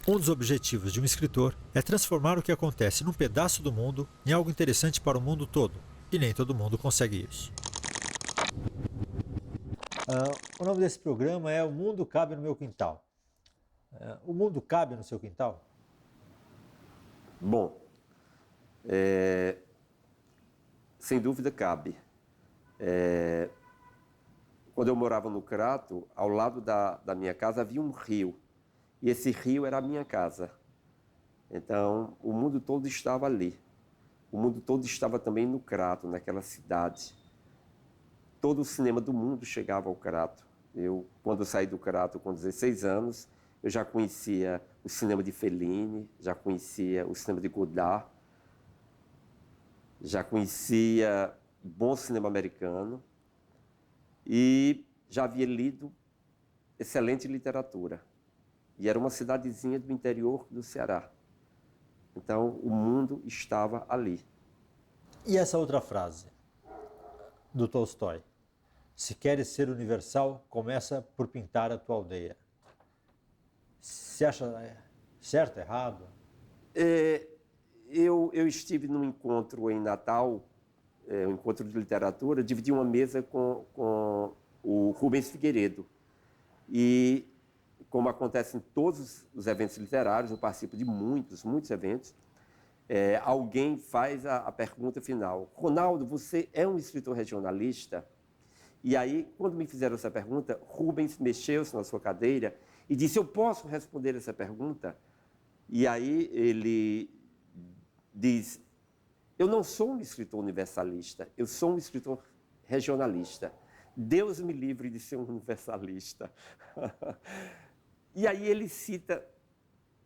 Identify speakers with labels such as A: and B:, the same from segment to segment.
A: Um dos objetivos de um escritor é transformar o que acontece num pedaço do mundo em algo interessante para o mundo todo, e nem todo mundo consegue isso. O nome desse programa é O Mundo Cabe no Meu Quintal. O mundo cabe no seu quintal?
B: Bom, sem dúvida cabe. Quando eu morava no Crato, ao lado da minha casa havia um rio. E esse rio era a minha casa. Então, o mundo todo estava ali. O mundo todo estava também no Crato, naquela cidade. Todo o cinema do mundo chegava ao Crato. Quando eu saí do Crato com 16 anos, eu já conhecia o cinema de Fellini, já conhecia o cinema de Godard, já conhecia bom cinema americano e já havia lido excelente literatura. E era uma cidadezinha do interior do Ceará. Então, o mundo estava ali.
A: E essa outra frase do Tolstói? Se queres ser universal, começa por pintar a tua aldeia. Você acha certo, errado?
B: Eu estive num encontro em Natal, um encontro de literatura, dividi uma mesa com o Rubens Figueiredo. E, como acontece em todos os eventos literários, eu participo de muitos eventos, alguém faz a pergunta final: Ronaldo, você é um escritor regionalista? E aí, quando me fizeram essa pergunta, Rubens mexeu-se na sua cadeira e disse: eu posso responder essa pergunta? E aí ele diz: eu não sou um escritor universalista, eu sou um escritor regionalista. Deus me livre de ser um universalista. E aí ele cita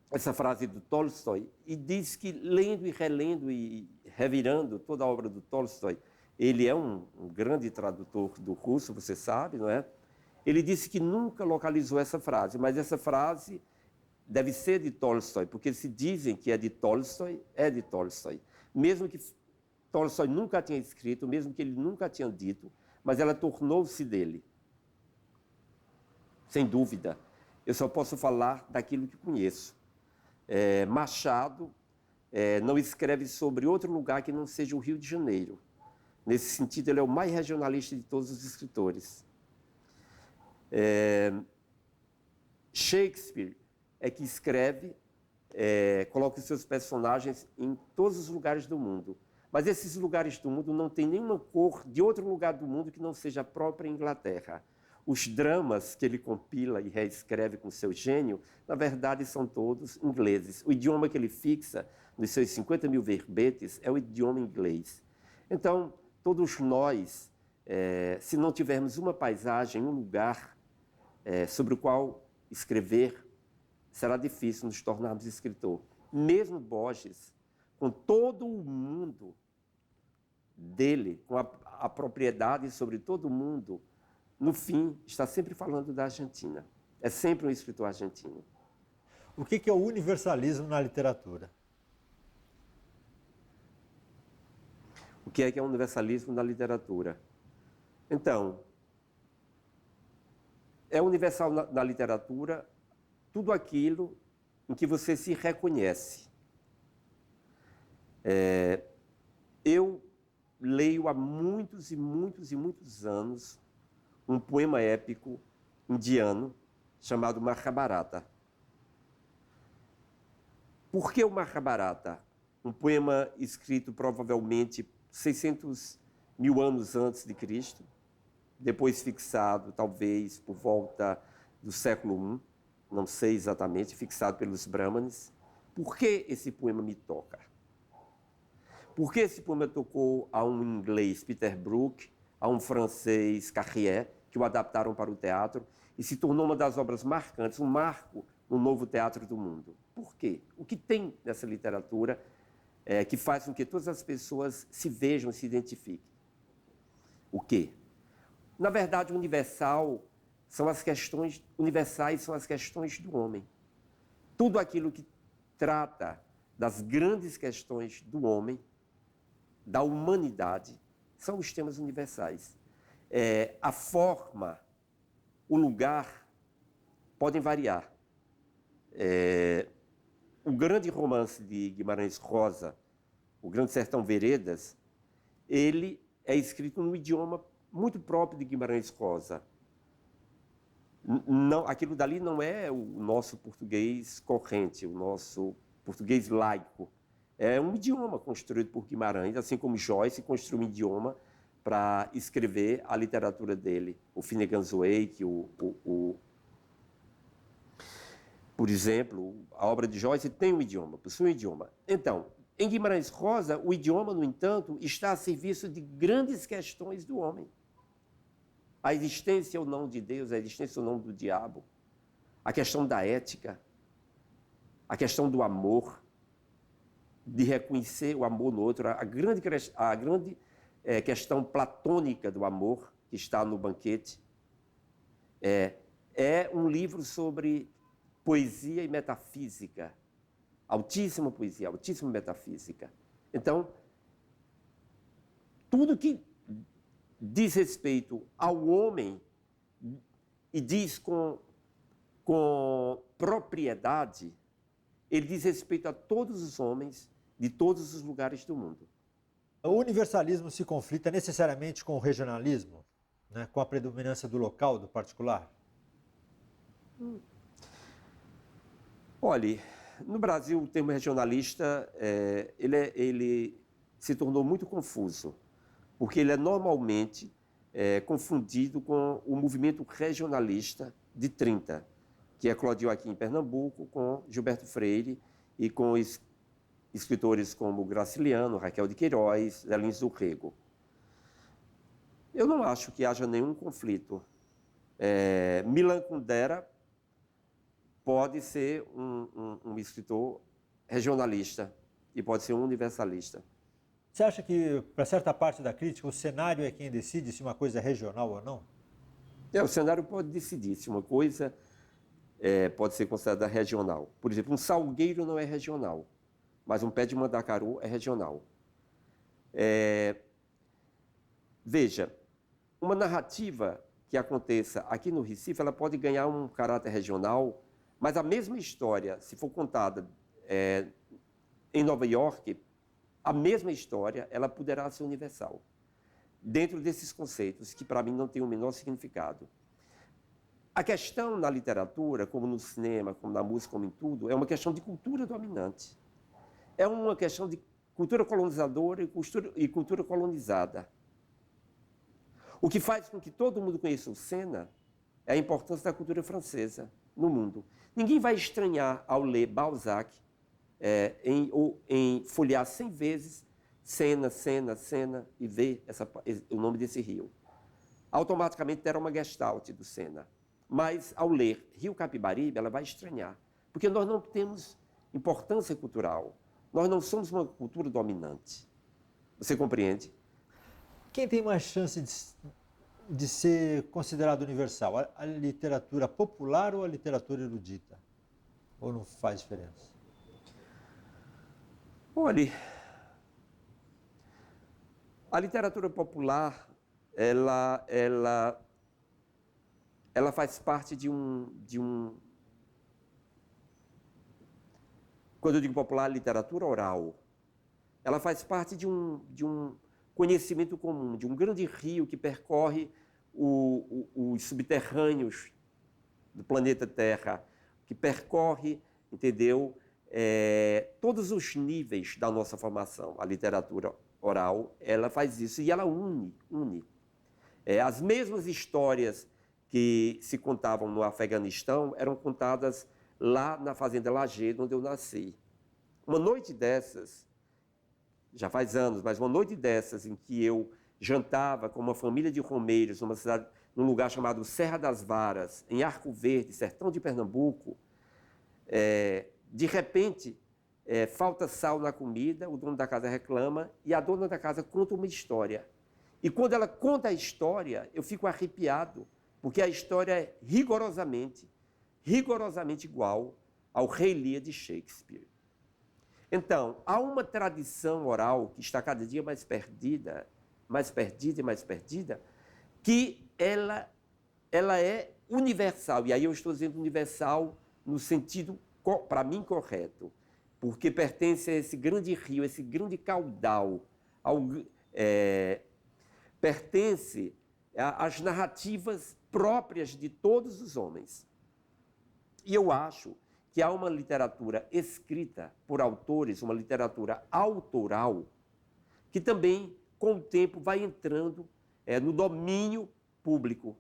B: essa frase do Tolstói e diz que, lendo e relendo e revirando toda a obra do Tolstói, ele é um grande tradutor do russo, você sabe, não é? Ele disse que nunca localizou essa frase, mas essa frase deve ser de Tolstói, porque se dizem que é de Tolstói, é de Tolstói. Mesmo que Tolstói nunca tenha escrito, mesmo que ele nunca tenha dito, mas ela tornou-se dele. Sem dúvida. Eu só posso falar daquilo que conheço. Machado não escreve sobre outro lugar que não seja o Rio de Janeiro. Nesse sentido, ele é o mais regionalista de todos os escritores. Shakespeare é que escreve, coloca os seus personagens em todos os lugares do mundo. Mas esses lugares do mundo não têm nenhuma cor de outro lugar do mundo que não seja a própria Inglaterra. Os dramas que ele compila e reescreve com seu gênio, na verdade, são todos ingleses. O idioma que ele fixa nos seus 50 mil verbetes é o idioma inglês. Então, todos nós, se não tivermos uma paisagem, um lugar sobre o qual escrever, será difícil nos tornarmos escritor. Mesmo Borges, com todo o mundo dele, com a propriedade sobre todo o mundo, no fim, está sempre falando da Argentina. É sempre um escritor argentino.
A: O que é o universalismo na literatura?
B: O que é o universalismo na literatura? Então, é universal na literatura tudo aquilo em que você se reconhece. Eu leio há muitos anos um poema épico indiano chamado Mahabharata. Por que o Mahabharata? Um poema escrito provavelmente 600 mil anos antes de Cristo, depois fixado talvez por volta do século I, não sei exatamente, fixado pelos Brahmanes. Por que esse poema me toca? Por que esse poema tocou a um inglês, Peter Brook, a um francês, Carrier, que o adaptaram para o teatro e se tornou uma das obras marcantes, um marco no novo teatro do mundo? Por quê? O que tem nessa literatura que faz com que todas as pessoas se vejam, se identifiquem? O quê? Na verdade, universais são as questões do homem. Tudo aquilo que trata das grandes questões do homem, da humanidade, são os temas universais. A forma, o lugar podem variar. o grande romance de Guimarães Rosa, O Grande Sertão Veredas, ele é escrito num idioma muito próprio de Guimarães Rosa. Não, aquilo dali não é o nosso português corrente, o nosso português laico. É um idioma construído por Guimarães, assim como Joyce construiu um idioma para escrever a literatura dele. O Finnegan's Wake, por exemplo, a obra de Joyce tem um idioma, possui um idioma. Então, em Guimarães Rosa, o idioma, no entanto, está a serviço de grandes questões do homem. A existência ou não de Deus, a existência ou não do diabo, a questão da ética, a questão do amor, de reconhecer o amor no outro, a grande questão platônica do amor que está no Banquete. É um livro sobre poesia e metafísica, altíssima poesia, altíssima metafísica. Então, tudo que diz respeito ao homem e diz com propriedade, ele diz respeito a todos os homens de todos os lugares do mundo.
A: O universalismo se conflita necessariamente com o regionalismo, né, com a predominância do local, do particular?
B: Olhe, no Brasil o termo regionalista ele se tornou muito confuso, porque ele é normalmente confundido com o movimento regionalista de 30, que eclodiu aqui em Pernambuco com Gilberto Freire e com escritores como Graciliano, Raquel de Queiroz, Lins do Rego. Eu não acho que haja nenhum conflito. Milan Kundera pode ser um escritor regionalista e pode ser um universalista.
A: Você acha que, para certa parte da crítica, o cenário é quem decide se uma coisa é regional ou não?
B: O cenário pode decidir se uma coisa pode ser considerada regional. Por exemplo, um salgueiro não é regional, mas um pé de mandacaru é regional. Veja, uma narrativa que aconteça aqui no Recife, ela pode ganhar um caráter regional, mas a mesma história, se for contada em Nova York, a mesma história, ela poderá ser universal. Dentro desses conceitos, que para mim não tem o menor significado. A questão na literatura, como no cinema, como na música, como em tudo, é uma questão de cultura dominante. É uma questão de cultura colonizadora e cultura colonizada. O que faz com que todo mundo conheça o Senna é a importância da cultura francesa no mundo. Ninguém vai estranhar ao ler Balzac em folhear 100 vezes Senna, e ver o nome desse rio. Automaticamente terá uma gestalt do Senna. Mas, ao ler Rio Capibaribe, ela vai estranhar. Porque nós não temos importância cultural. Nós não somos uma cultura dominante. Você compreende?
A: Quem tem mais chance de ser considerado universal? A literatura popular ou a literatura erudita? Ou não faz diferença?
B: Olhe, a literatura popular, ela faz parte de um... Quando eu digo popular, literatura oral. Ela faz parte de um conhecimento comum, de um grande rio que percorre os subterrâneos do planeta Terra, que percorre, entendeu, todos os níveis da nossa formação. A literatura oral, ela faz isso e ela une. As mesmas histórias que se contavam no Afeganistão eram contadas lá na Fazenda Lajedo, onde eu nasci. Uma noite dessas, já faz anos, mas uma noite dessas em que eu jantava com uma família de romeiros num lugar chamado Serra das Varas, em Arco Verde, sertão de Pernambuco, de repente, falta sal na comida, o dono da casa reclama e a dona da casa conta uma história. E quando ela conta a história, eu fico arrepiado, porque a história é rigorosamente igual ao Rei Lear de Shakespeare. Então, há uma tradição oral que está cada dia mais perdida, que ela é universal. E aí eu estou dizendo universal no sentido, para mim, correto. porque pertence a esse grande rio, esse grande caudal, pertence às narrativas próprias de todos os homens. E eu acho que há uma literatura escrita por autores, uma literatura autoral, que também, com o tempo, vai entrando no domínio público.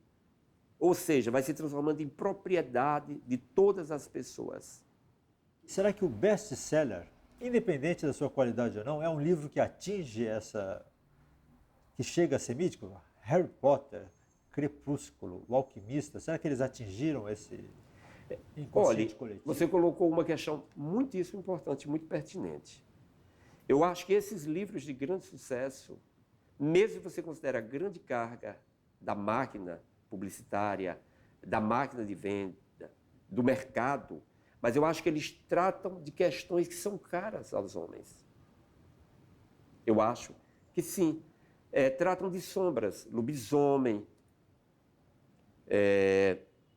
B: Ou seja, vai se transformando em propriedade de todas as pessoas.
A: Será que o best-seller, independente da sua qualidade ou não, é um livro que atinge que chega a ser mítico? Harry Potter, Crepúsculo, O Alquimista, será que eles atingiram esse inconsciente coletivo?
B: Você colocou uma questão muitíssimo importante, muito pertinente. Eu acho que esses livros de grande sucesso, mesmo se você considera a grande carga da máquina publicitária, da máquina de venda, do mercado, mas eu acho que eles tratam de questões que são caras aos homens. Eu acho que sim. Tratam de sombras, lobisomem,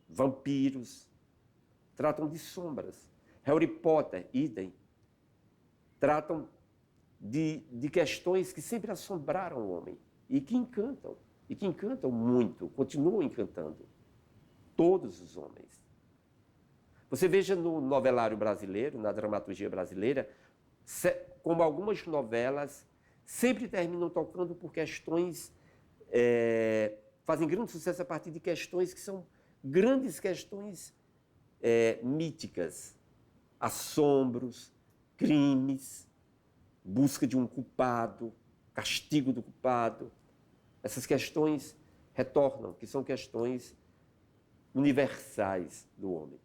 B: vampiros, tratam de sombras. Harry Potter, idem, tratam de questões que sempre assombraram o homem e que encantam muito, continuam encantando todos os homens. Você veja no novelário brasileiro, na dramaturgia brasileira, como algumas novelas sempre terminam tocando por questões, fazem grande sucesso a partir de questões que são grandes questões míticas, assombros, crimes, busca de um culpado, castigo do culpado. Essas questões retornam, que são questões universais do homem.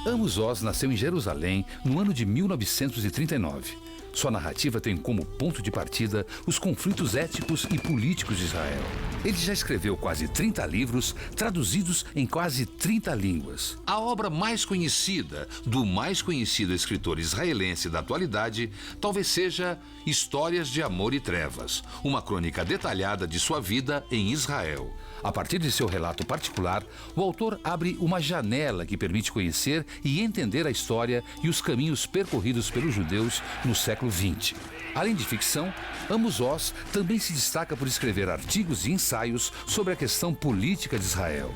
C: Amos Oz nasceu em Jerusalém no ano de 1939. Sua narrativa tem como ponto de partida os conflitos étnicos e políticos de Israel. Ele já escreveu quase 30 livros, traduzidos em quase 30 línguas. A obra mais conhecida do mais conhecido escritor israelense da atualidade talvez seja Histórias de Amor e Trevas, uma crônica detalhada de sua vida em Israel. A partir de seu relato particular, o autor abre uma janela que permite conhecer e entender a história e os caminhos percorridos pelos judeus no século XX. Além de ficção, Amos Oz também se destaca por escrever artigos e ensaios sobre a questão política de Israel.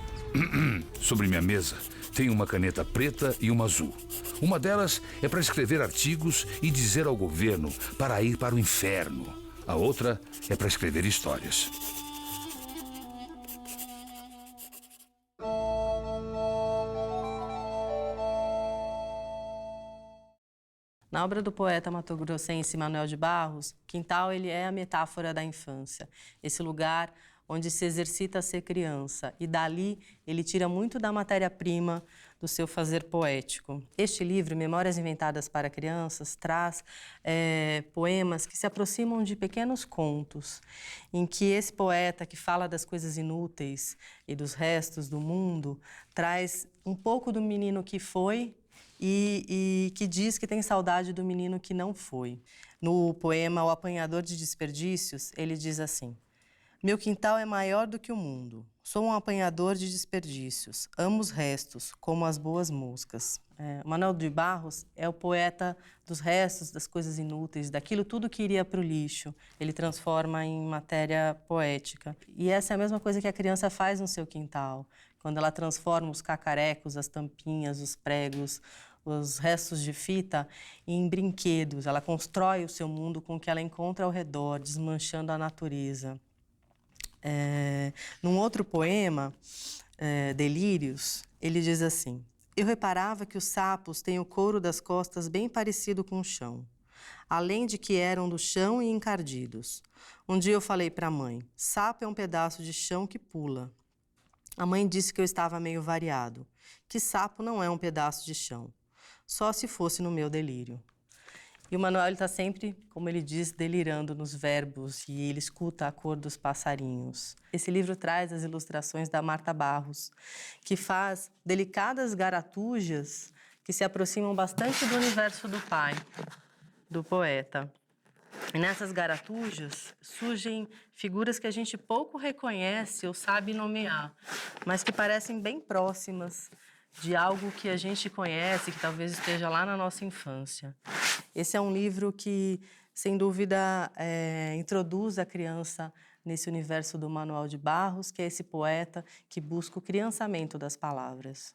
C: Sobre minha mesa tem uma caneta preta e uma azul. Uma delas é para escrever artigos e dizer ao governo para ir para o inferno. A outra é para escrever histórias.
D: Na obra do poeta matogrossense Manuel de Barros, quintal ele é a metáfora da infância, esse lugar onde se exercita a ser criança, e dali ele tira muito da matéria-prima do seu fazer poético. Este livro, Memórias Inventadas para Crianças, traz poemas que se aproximam de pequenos contos, em que esse poeta que fala das coisas inúteis e dos restos do mundo, traz um pouco do menino que foi e que diz que tem saudade do menino que não foi. No poema O Apanhador de Desperdícios, ele diz assim: meu quintal é maior do que o mundo. Sou um apanhador de desperdícios. Amo os restos, como as boas moscas. Manuel de Barros é o poeta dos restos, das coisas inúteis, daquilo tudo que iria para o lixo. Ele transforma em matéria poética. E essa é a mesma coisa que a criança faz no seu quintal. Quando ela transforma os cacarecos, as tampinhas, os pregos, os restos de fita em brinquedos. Ela constrói o seu mundo com o que ela encontra ao redor, desmanchando a natureza. Num outro poema, Delírios, ele diz assim: eu reparava que os sapos têm o couro das costas bem parecido com o chão, além de que eram do chão e encardidos. Um dia eu falei para a mãe: sapo é um pedaço de chão que pula. A mãe disse que eu estava meio variado, que sapo não é um pedaço de chão, só se fosse no meu delírio. E o Manuel está sempre, como ele diz, delirando nos verbos, e ele escuta a cor dos passarinhos. Esse livro traz as ilustrações da Marta Barros, que faz delicadas garatujas que se aproximam bastante do universo do pai, do poeta. E nessas garatujas surgem figuras que a gente pouco reconhece ou sabe nomear, mas que parecem bem próximas de algo que a gente conhece, que talvez esteja lá na nossa infância. Esse é um livro que, sem dúvida, introduz a criança nesse universo do Manuel de Barros, que é esse poeta que busca o criançamento das palavras.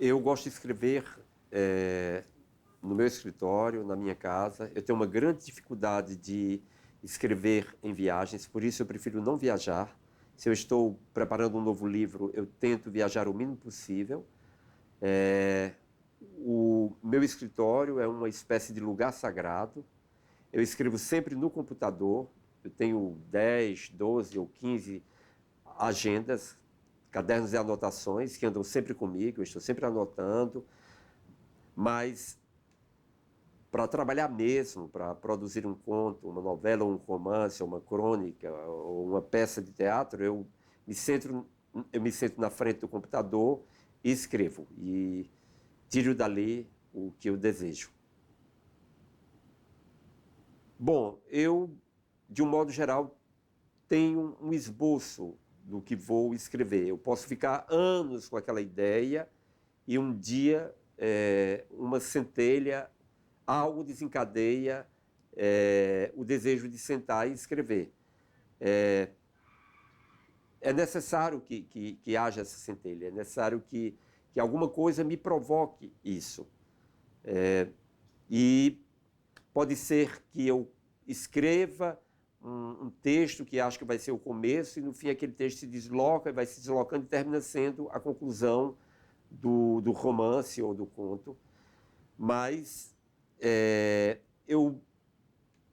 B: Eu gosto de escrever no meu escritório, na minha casa. Eu tenho uma grande dificuldade de escrever em viagens, por isso eu prefiro não viajar. Se eu estou preparando um novo livro, eu tento viajar o mínimo possível. O meu escritório é uma espécie de lugar sagrado. Eu escrevo sempre no computador. Eu tenho 10, 12 ou 15 agendas, cadernos de anotações que andam sempre comigo, eu estou sempre anotando, mas para trabalhar mesmo, para produzir um conto, uma novela, um romance, uma crônica, ou uma peça de teatro, eu me sento na frente do computador e escrevo, e tiro dali o que eu desejo. Bom, eu, de um modo geral, tenho um esboço do que vou escrever. Eu posso ficar anos com aquela ideia e um dia uma centelha, algo desencadeia o desejo de sentar e escrever. É necessário que haja essa centelha, é necessário que alguma coisa me provoque isso. E pode ser que eu escreva um texto que acho que vai ser o começo e no fim aquele texto se desloca e vai se deslocando e termina sendo a conclusão do romance ou do conto. Mas eu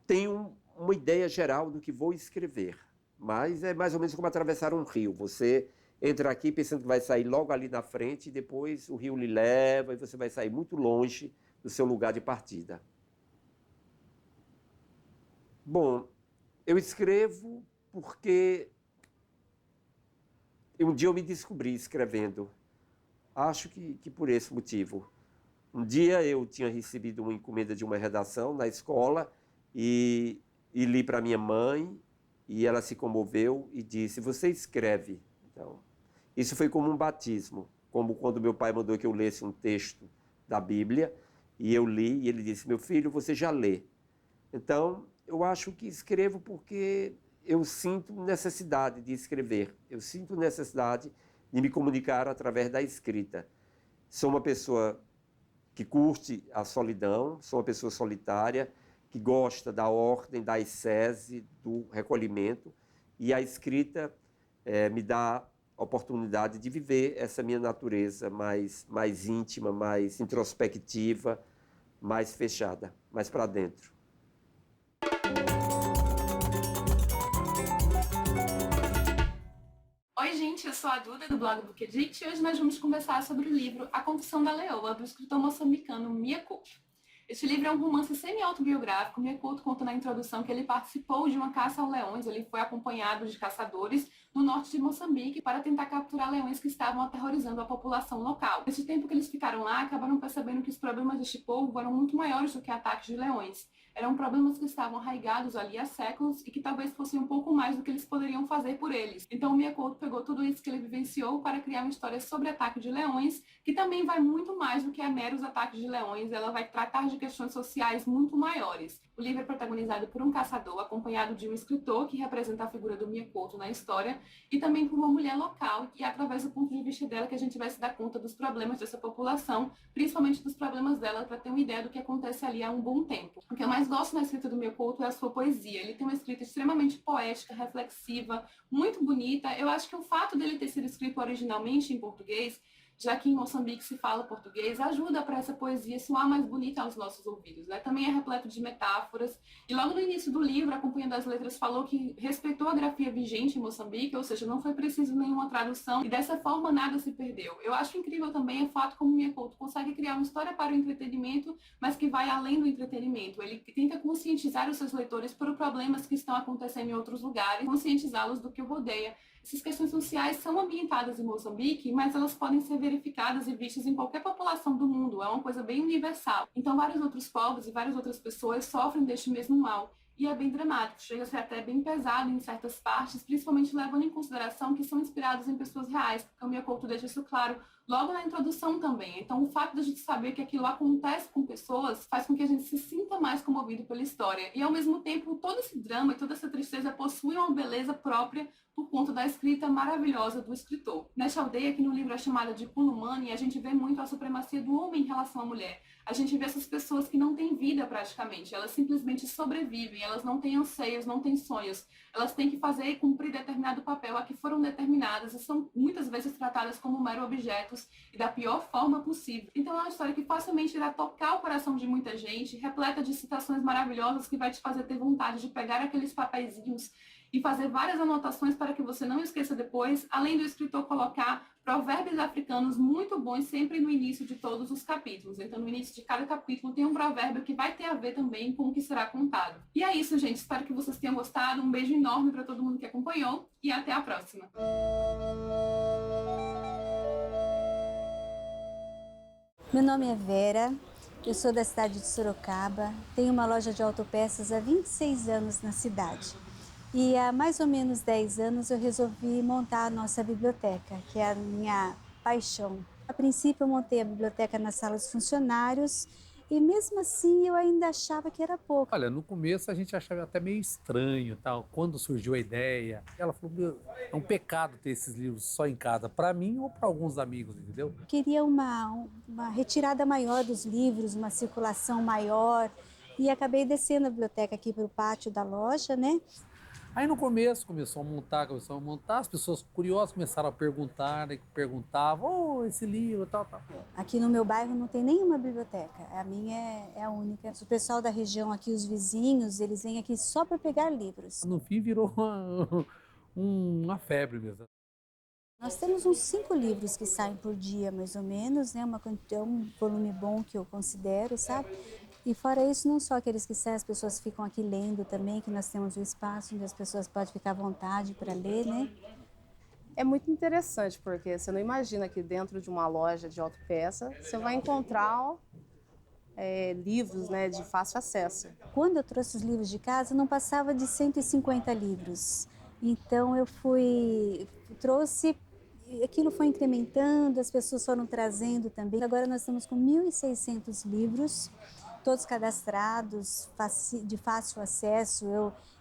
B: tenho uma ideia geral do que vou escrever, mas é mais ou menos como atravessar um rio. Você entra aqui pensando que vai sair logo ali na frente e depois o rio lhe leva e você vai sair muito longe do seu lugar de partida. Bom, eu escrevo porque um dia eu me descobri escrevendo. Acho que por esse motivo. Um dia eu tinha recebido uma encomenda de uma redação na escola e li para minha mãe e ela se comoveu e disse: "Você escreve". Então, isso foi como um batismo, como quando meu pai mandou que eu lesse um texto da Bíblia e eu li e ele disse: "Meu filho, você já lê". Então, eu acho que escrevo porque eu sinto necessidade de escrever. Eu sinto necessidade de me comunicar através da escrita. Sou uma pessoa que curte a solidão, sou uma pessoa solitária, que gosta da ordem, da ascese, do recolhimento. E a escrita me dá a oportunidade de viver essa minha natureza mais íntima, mais introspectiva, mais fechada, mais para dentro.
E: Oi, gente, eu sou a Duda, do blog Bookedict, e hoje nós vamos conversar sobre o livro A Confissão da Leoa, do escritor moçambicano Mia Couto. Este livro é um romance semi-autobiográfico. Mia Couto conta na introdução que ele participou de uma caça aos leões. Ele foi acompanhado de caçadores no norte de Moçambique para tentar capturar leões que estavam aterrorizando a população local. Nesse tempo que eles ficaram lá, acabaram percebendo que os problemas deste povo eram muito maiores do que ataques de leões. Eram problemas que estavam arraigados ali há séculos e que talvez fossem um pouco mais do que eles poderiam fazer por eles. Então o Mia Couto pegou tudo isso que ele vivenciou para criar uma história sobre ataque de leões, que também vai muito mais do que a meros ataques de leões. Ela vai tratar de questões sociais muito maiores. O livro é protagonizado por um caçador, acompanhado de um escritor que representa a figura do Mia Couto na história, e também por uma mulher local, e é através do ponto de vista dela que a gente vai se dar conta dos problemas dessa população, principalmente dos problemas dela, para ter uma ideia do que acontece ali há um bom tempo. O que eu mais gosto na escrita do Mia Couto é a sua poesia. Ele tem uma escrita extremamente poética, reflexiva, muito bonita. Eu acho que o fato dele ter sido escrito originalmente em português já que em Moçambique se fala português, ajuda para essa poesia soar mais bonita aos nossos ouvidos, né? Também é repleto de metáforas. E logo no início do livro, a Companhia das Letras falou que respeitou a grafia vigente em Moçambique, ou seja, não foi preciso nenhuma tradução, e dessa forma nada se perdeu. Eu acho incrível também o fato como Mia Couto consegue criar uma história para o entretenimento, mas que vai além do entretenimento. Ele tenta conscientizar os seus leitores por problemas que estão acontecendo em outros lugares, conscientizá-los do que o rodeia. Essas questões sociais são ambientadas em Moçambique, mas elas podem ser verificadas e vistas em qualquer população do mundo. É uma coisa bem universal. Então, vários outros povos e várias outras pessoas sofrem deste mesmo mal. E é bem dramático, chega a ser até bem pesado em certas partes, principalmente levando em consideração que são inspirados em pessoas reais, porque o Mia Couto deixa isso claro logo na introdução também. Então, o fato de a gente saber que aquilo acontece com pessoas faz com que a gente se sinta mais comovido pela história. E, ao mesmo tempo, todo esse drama e toda essa tristeza possuem uma beleza própria por conta da escrita maravilhosa do escritor. Nesta aldeia, que no livro é chamada de Pulumani, a gente vê muito a supremacia do homem em relação à mulher. A gente vê essas pessoas que não têm vida praticamente, elas simplesmente sobrevivem, elas não têm anseios, não têm sonhos, elas têm que fazer e cumprir determinado papel a que foram determinadas e são muitas vezes tratadas como mero objetos e da pior forma possível. Então é uma história que facilmente irá tocar o coração de muita gente, repleta de citações maravilhosas que vai te fazer ter vontade de pegar aqueles papeizinhos e fazer várias anotações para que você não esqueça depois, além do escritor colocar provérbios africanos muito bons sempre no início de todos os capítulos. Então, no início de cada capítulo tem um provérbio que vai ter a ver também com o que será contado. E é isso, gente. Espero que vocês tenham gostado. Um beijo enorme para todo mundo que acompanhou e até a próxima.
F: Meu nome é Vera, eu sou da cidade de Sorocaba, tenho uma loja de autopeças há 26 anos na cidade. E há mais ou menos 10 anos eu resolvi montar a nossa biblioteca, que é a minha paixão. A princípio eu montei a biblioteca na sala dos funcionários e mesmo assim eu ainda achava que era pouco.
G: Olha, no começo a gente achava até meio estranho, tal. Quando surgiu a ideia, ela falou, meu, é um pecado ter esses livros só em casa, para mim ou para alguns amigos, entendeu?
F: Queria uma retirada maior dos livros, uma circulação maior e acabei descendo a biblioteca aqui para o pátio da loja, né?
G: Aí no começo começou a montar, as pessoas curiosas começaram a perguntar, perguntavam, esse livro, tal.
F: Aqui no meu bairro não tem nenhuma biblioteca, a minha é a única. O pessoal da região aqui, os vizinhos, eles vêm aqui só para pegar livros.
G: No fim virou uma febre mesmo.
F: Nós temos uns 5 livros que saem por dia, mais ou menos, né? É um volume bom que eu considero, sabe? E fora isso, não só aqueles que saem, as pessoas ficam aqui lendo também, que nós temos um espaço onde as pessoas podem ficar à vontade para ler, né?
H: É muito interessante, porque você não imagina que dentro de uma loja de autopeça você vai encontrar livros, né, de fácil acesso.
F: Quando eu trouxe os livros de casa, não passava de 150 livros. Então eu trouxe, aquilo foi incrementando, as pessoas foram trazendo também. Agora nós estamos com 1.600 livros, todos cadastrados, de fácil acesso.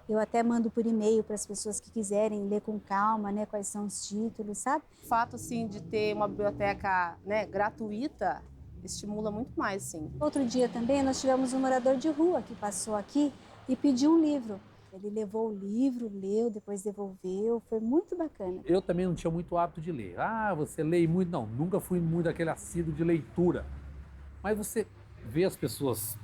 F: Eu até mando por e-mail para as pessoas que quiserem ler com calma, né, quais são os títulos, sabe?
H: O fato, assim, de ter uma biblioteca, né, gratuita estimula muito mais, sim.
F: Outro dia também nós tivemos um morador de rua que passou aqui e pediu um livro. Ele levou o livro, leu, depois devolveu, foi muito bacana.
G: Eu também não tinha muito hábito de ler. Ah, você lê muito? Não, nunca fui muito aquele assíduo de leitura. Mas você vê as pessoas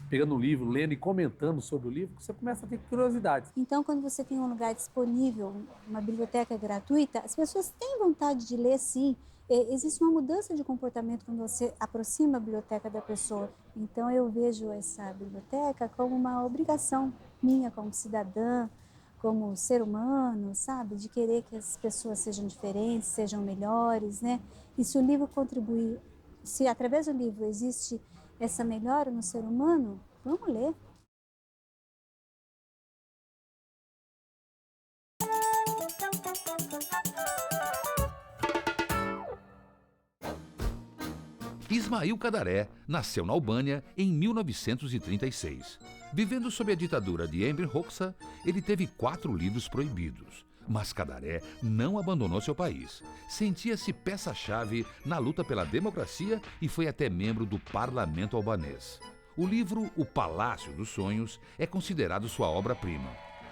G: pegando o livro, lendo e comentando sobre o livro, você começa a ter curiosidade.
F: Então, quando você tem um lugar disponível, uma biblioteca gratuita, as pessoas têm vontade de ler, sim. Existe uma mudança de comportamento quando você aproxima a biblioteca da pessoa. Então, eu vejo essa biblioteca como uma obrigação minha como cidadã, como ser humano, sabe? De querer que as pessoas sejam diferentes, sejam melhores, né? E se o livro contribuir, se através do livro existe essa melhora no ser humano, vamos ler.
C: Ismail Cadaré nasceu na Albânia em 1936. Vivendo sob a ditadura de Enver Hoxha, ele teve 4 livros proibidos. Mas Cadaré não abandonou seu país. Sentia-se peça-chave na luta pela democracia e foi até membro do parlamento albanês. O livro O Palácio dos Sonhos é considerado sua obra-prima.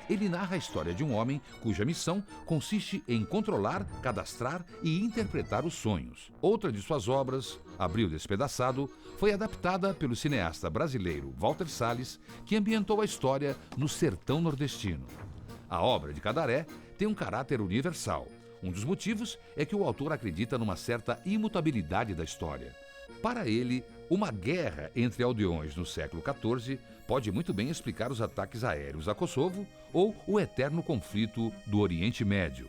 C: ele narra a história de um homem cuja missão consiste em controlar, cadastrar e interpretar os sonhos. Outra de suas obras, Abril Despedaçado, foi adaptada pelo cineasta brasileiro Walter Salles, que ambientou a história no sertão nordestino. A obra de Cadaré tem um caráter universal. Um dos motivos é que o autor acredita numa certa imutabilidade da história. Para ele, uma guerra entre aldeões no século XIV pode muito bem explicar os ataques aéreos a Kosovo ou o eterno conflito do Oriente Médio.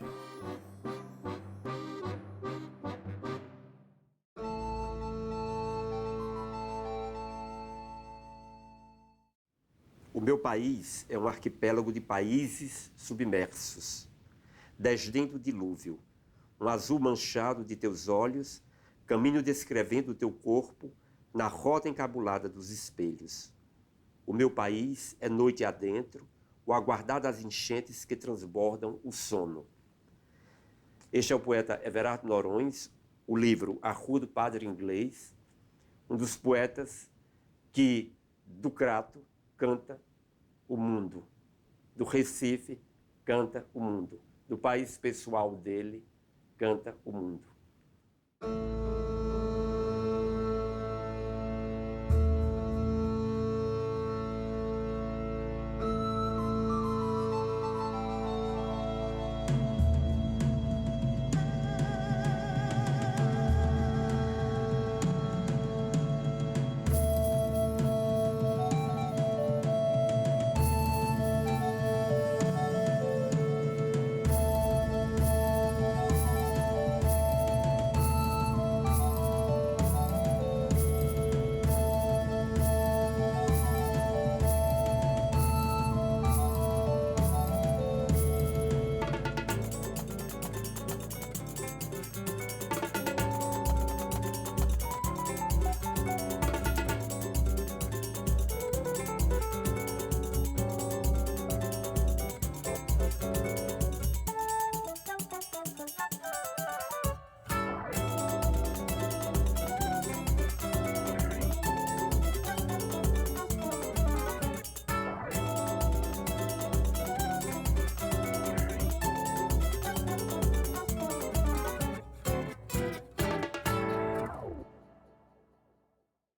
B: O meu país é um arquipélago de países submersos, desdém do dilúvio, um azul manchado de teus olhos, caminho descrevendo o teu corpo na rota encabulada dos espelhos. O meu país é noite adentro, o aguardar das enchentes que transbordam o sono. Este é o poeta Everardo Norões, o livro A Rua do Padre Inglês, um dos poetas que, do Crato, canta o mundo, do Recife, canta o mundo, do país pessoal dele, canta o mundo.